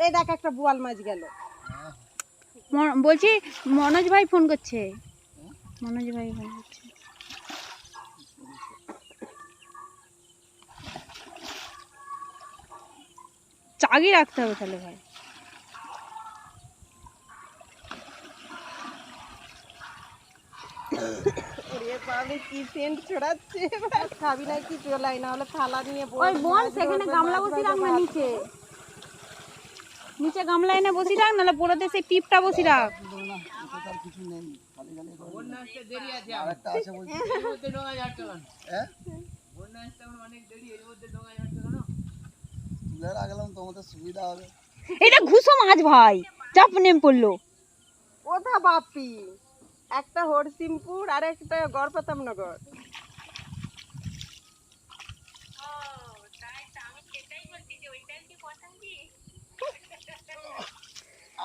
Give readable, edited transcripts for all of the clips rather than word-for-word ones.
এই দেখ একটা বোয়াল মাছ গেল। বলছি মনোজ ভাই ফোন করছে, মনোজ ভাই ফোন করছে। চাগি রাখতে হবে তাহলে ভাই। কি সেন্ট ছড়াচ্ছে, খাবি না কি চলাই, না হলে থালা নিয়ে ওই বোন সেখানে গামলা বসি রাখ না, নিচে নিচে গামলা এনে বসি রাখ, নাহলে পোড়াতে সেই পিপটা বসি রাখ। এটা ঘুষো মাছ ভাই, চাপ নেম পড়লো। কোথা বাপি, একটা হরসিমপুর আর একটা গড়পাতামনগর।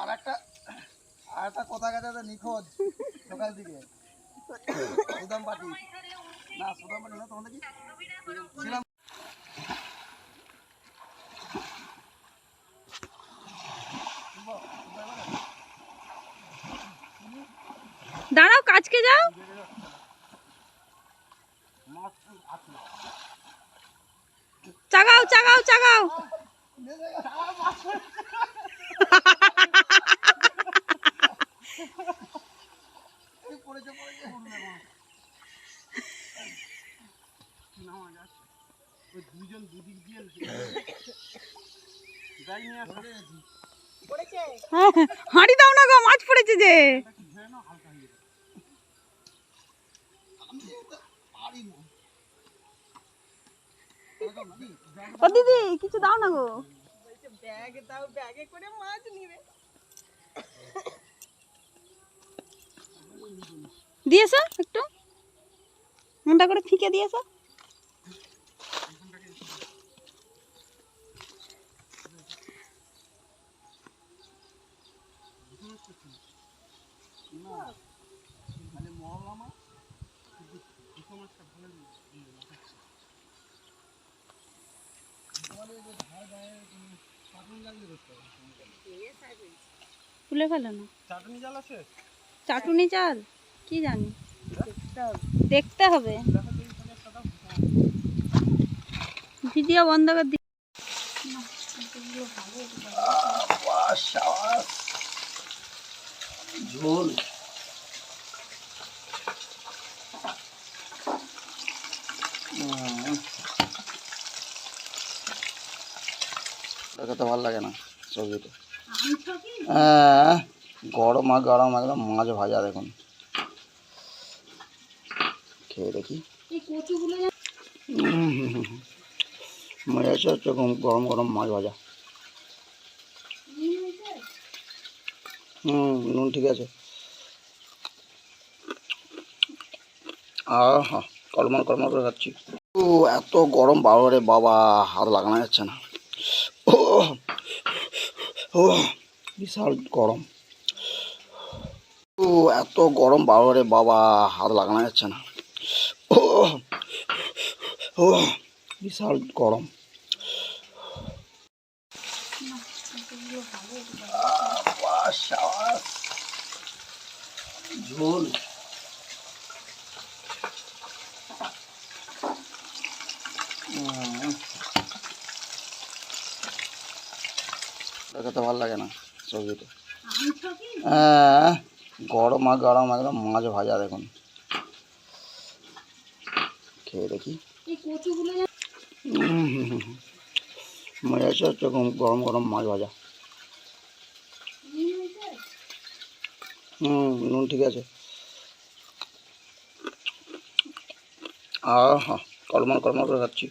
আর একটা কথা গেছে নিখোঁজ সকাল দিকে সুদাম পাটি না, সুদাম পাটি না, তোমাদের কি ছিলাম। দাঁড়াও, কাজকে যাও। চাগাও চাগাও চাগাও। হাঁড়ি দাও না গো, মাছ পড়েছে যে। ও দিদি কিছু দাও না গো। ব্যাগ দাও, ব্যাগে করে মাছ নিবে। দিয়েছো একটু মনটা করে ফিকে দিয়েছো। তুলে ফেলো না। চাটনি জাল আছে, চাটুনি চাল কি জানি, দেখতে হবে। ভিডিও বন্ধ করে দি। ঝোল দেখতে ভালো লাগে না সবজিটা। গরম আর গরম একদম মাছ ভাজা, দেখুন খেয়ে দেখি। মজা হচ্ছে গরম গরম মাছ ভাজা। নুন ঠিক আছে। আহা, কলমল কলমল করে খাচ্ছি। ও এত গরম বাবারে বাবা, হাত লাগানো যাচ্ছে না। ও ও বিশাল গরম। ও এত গরম বাবারে বাবা, হাত লাগানো যাচ্ছে না। ও ও বিশাল গরম। ঝোল দেখতে ভালো লাগে না সবজিটা। গরম আর গরম একদম মাছ ভাজা, দেখুন খেয়ে দেখি। মজা হচ্ছে গরম গরম মাছ ভাজা। নুন ঠিক আছে। আহা, কলমল কলমল করে খাচ্ছি।